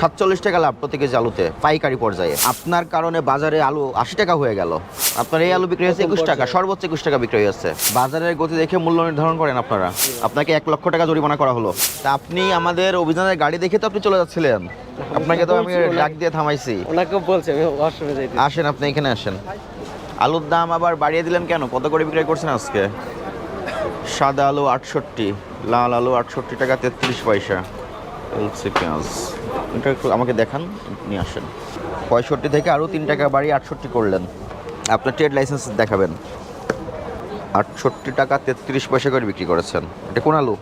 47 টাকা লাভ প্রতি কেজি আলুতে পাইকারি পর্যায়ে। আপনার কারণে বাজারে আলু 80 টাকা হয়ে গেল। আপনার এই আলু বিক্রি হচ্ছে 21 টাকা, সর্বোচ্চ 21 টাকা বিক্রি হচ্ছে। বাজারের গতি দেখে মূল্য নির্ধারণ করেন আপনারা। আপনাকে 1 লক্ষ টাকা জরিমানা করা হলো। তা আপনি আমাদের অভিযানের গাড়ি দেখে তো আপনি চলে যাচ্ছিলেন, আপনাকে তো আমি ডাক দিয়ে থামাইছি। ওনাকে বলছি আমি ওয়াশরুমে যাইতে। আসেন, আপনি এখানে আসেন। আলুর দাম আবার বাড়িয়ে দিলেন কেন? কত করে বিক্রি করছেন আজকে? সাদা আলু 68, লাল আলু 68 টাকা 33 পয়সা। এলসি পেঁয়াজ এটা একটু আমাকে দেখান, নিয়ে আসেন। 65 থেকে আরও 3 টাকা বাড়িয়ে 68 করলেন। আপনার ট্রেড লাইসেন্স দেখাবেন। 68 টাকা 33 পয়সা করে বিক্রি করেছেন। এটা কোন আলু?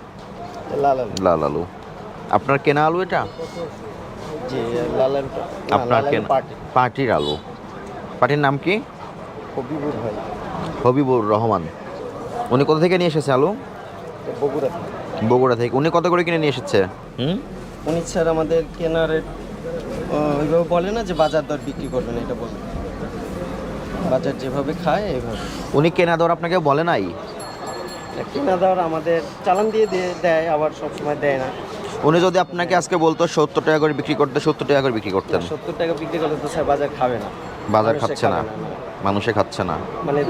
লাল আলু। লাল আলু। আপনার কেনা আলু এটা? জি লাল আলুটা আপনার কেনা পার্টির আলু। পার্টির নাম কি? হবিবুর ভাই। হবিবুর রহমান। উনি কোথা থেকে নিয়ে এসেছে আলু? বগুড়া। বগুড়া থেকে। উনি কত করে কিনে নিয়ে এসেছে? উনি স্যার আমাদের কেনার ওইভাবে বলে না যে বাজার দর বিক্রি করবেন, এটা বলবেন বাজার যেভাবে খায় এইভাবে। উনি কেনা দর আপনাকে বলে নাই? কেনা দর আমাদের চালান দিয়ে দেয়, আবার সবসময় দেয় না। উনি যদি আপনাকে আজকে বলতো 70 টাকা করে বিক্রি করতে, 70 টাকা করে বিক্রি করতেন? 70 টাকা বিক্রি করলে তো স্যার বাজার খাবে না। বাজার খাচ্ছে না, মানুষে খাচ্ছে না। মানে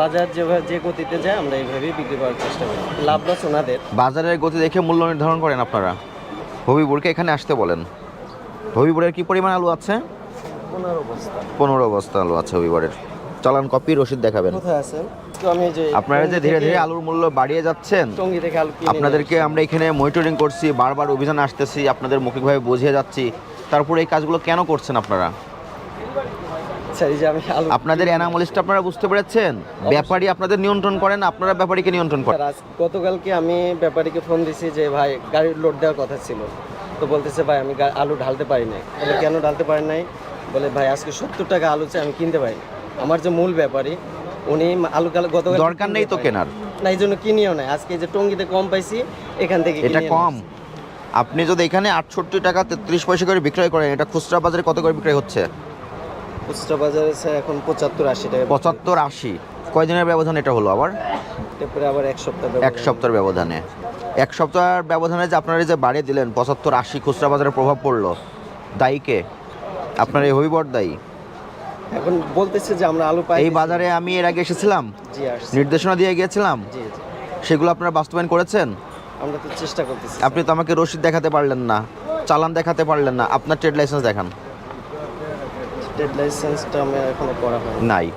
বাজার যেভাবে যে গতিতে যায় আমরা এইভাবেই বিক্রি করার চেষ্টা করি। লাভ লস ওনাদের। বাজারের গতি দেখে মূল্য নির্ধারণ করেন আপনারা। হবিবুরকে এখানে আসতে বলেন। হবিবুরের কি পরিমাণ আলু আছে? 15 বস্তা আলু আছে হবিবুরের। চালান কপি রসিদ দেখাবেন। কোথায় আছে? তো আমি যে আপনারা যে ধীরে ধীরে আলুর মূল্য বাড়িয়ে যাচ্ছেন, টঙ্গী থেকে আলু কিনে আপনাদেরকে আমরা এখানে মনিটরিং করছি, বারবার অভিযান আসতেছি, আপনাদের মৌখিকভাবে বুঝিয়ে যাচ্ছি, তারপরে এই কাজগুলো কেন করছেন আপনারা? স্যার এই যে আমি আলু আপনাদের অ্যানামলিস্ট আপনারা বুঝতে পেরেছেন? ব্যাপারী আপনাদের নিয়ন্ত্রণ করেন, আপনারা ব্যাপারীকে নিয়ন্ত্রণ করেন। স্যার গতকালকে আমি ব্যাপারীকে ফোন দিছি যে ভাই গাড়ির লোড দেওয়ার কথা ছিল, তো বলতেছে ভাই আমি আলু ঢালতে পারি নাই। বলে কেন ঢালতে পারেন নাই? বলে ভাই আজকে 70 টাকা আলু চাই, আমি কিনতে পারি। আমার যে মূল ব্যাপারী উনি আলু গতকাল দরকার নেই তো কেনার, না এই জন্য কিনিও নাই। আজকে যে টঙ্গিতে কম পাইছি এখান থেকে এটা কম। আপনি যদি এখানে 68 টাকা 33 পয়সা করে বিক্রয় করেন, এটা খুচরা বাজারে কত করে বিক্রয় হচ্ছে? খুচরা বাজারে স্যার এখন 75-80 টাকা। 75-80 কয়দিনের ব্যবধান এটা হলো? আবার তারপরে আবার এক সপ্তাহ এক সপ্তাহের ব্যবধানে। এক সপ্তাহের ব্যবধানে যে আপনারা যে বাড়িয়ে দিলেন 75-80 খুচরা বাজারে প্রভাব পড়লো, দায়ী কে? আপনার এই হবিবর দায়ী। এখন বলতেছে যে আমরা আলু পাই। এই বাজারে আমি এর আগে এসেছিলাম, জি আসছে। নির্দেশনা দিয়ে গিয়েছিলাম, জি জি সেগুলো আপনারা বাস্তবায়ন করেছেন? আমরা তো চেষ্টা করতেছি। আপনি তো আমাকে রসিদ দেখাতে পারলেন না, চালান দেখাতে পারলেন না। আপনার ট্রেড লাইসেন্স দেখান। ট্রেড লাইসেন্সটা আমি এখনো করা হয়নি। নাই,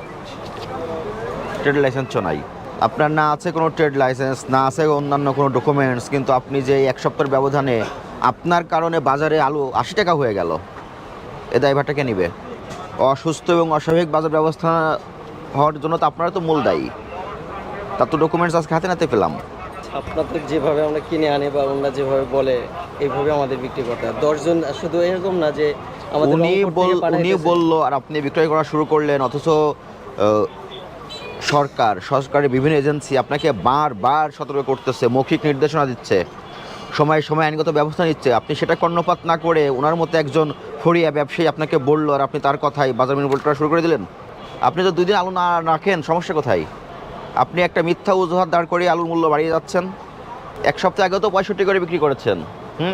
ট্রেড লাইসেন্সও নাই। আপনার না আছে কোনো ট্রেড লাইসেন্স, না আছে অন্যান্য কোনো ডকুমেন্টস, কিন্তু আপনি যে এক সপ্তাহের ব্যবধানে আপনার কারণে বাজারে আলু 80 টাকা হয়ে গেল, এ দায়ভারটা কে নিবে? অসুস্থ এবং অস্বাভাবিক বাজার ব্যবস্থা হওয়ার জন্য তো আপনারা তো মূল দায়ী। তার তো ডকুমেন্টস আজকে হাতে নাতে পেলাম। আপনাদের যেভাবে আমরা কিনে আনি বা ওনারা যেভাবে বলে এইভাবে আমাদের বিক্রি করতে হয়। 10 জন শুধু এরকম না যে আমাদের উনি বললো আর আপনি বিক্রয় করা শুরু করলেন, অথচ সরকারের বিভিন্ন এজেন্সি আপনাকে বারবার সতর্ক করতেছে, মৌখিক নির্দেশনা দিচ্ছে, সময়ে সময়ে আইনগত ব্যবস্থা নিচ্ছে। আপনি সেটা কর্ণপাত না করে ওনার মতো একজন ফড়িয়া ব্যবসায়ী আপনাকে বললো আর আপনি তার কথাই বাজার মূল্য করা শুরু করে দিলেন। আপনি তো 2 দিন আলু না রাখেন, সমস্যা কোথায়? আপনি একটা মিথ্যা অজুহাত দাঁড় করে আলুর মূল্য বাড়িয়ে যাচ্ছেন। এক সপ্তাহ আগেও তো 65 করে বিক্রি করেছেন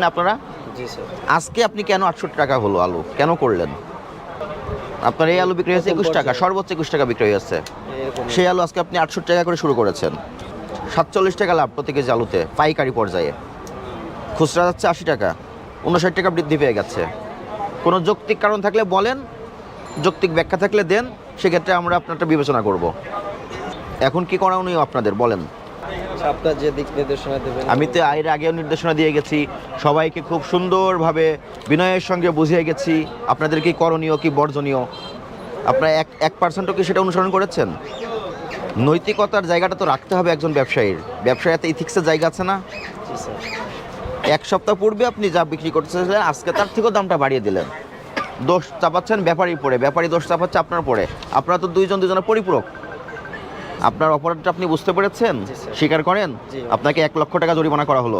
আপনারা। জি স্যার। আজকে আপনি কেন 68 টাকা হলো আলু কেন করলেন? আপনার এই আলু বিক্রি হচ্ছে 21 টাকা, সর্বোচ্চ 21 টাকা বিক্রি হচ্ছে। সেই আলু আজকে আপনি 68 টাকা করে শুরু করেছেন। 47 টাকা লাভ প্রতি কেজি আলুতে পাইকারি পর্যায়ে। খুচরা যাচ্ছে 80 টাকা, 59 টাকা বৃদ্ধি পেয়ে গেছে। কোনো যৌক্তিক কারণ থাকলে বলেন, যৌক্তিক ব্যাখ্যা থাকলে দেন, সেক্ষেত্রে আমরা আপনারটা বিবেচনা করব। এখন কি করণীয় আপনাদের বলেন? আপনার যে দিক নির্দেশনা দেবেন। আমি তো এর আগেও নির্দেশনা দিয়ে গেছি, সবাইকে খুব সুন্দরভাবে বিনয়ের সঙ্গে বুঝিয়ে গেছি আপনাদের কি করণীয় কি বর্জনীয়। আপনারা 1% কি সেটা অনুসরণ করেছেন? নৈতিকতার জায়গাটা তো রাখতে হবে একজন ব্যবসায়ীর। ব্যবসায়ীতে ইথিক্সের জায়গা আছে না? এক সপ্তাহ পূর্বে আপনি যা বিক্রি করতেছিলেন আজকে তার থেকেও দামটা বাড়িয়ে দিলেন। দোষ চাপাচ্ছেন ব্যাপারীর পরে, ব্যাপারী দোষ চাপাচ্ছে আপনার পরে। আপনারা তো দুজনের পরিপূরক। আপনার অপরাধটা আপনি বুঝতে পেরেছেন, স্বীকার করেন। আপনাকে 1 লক্ষ টাকা জরিমানা করা হলো।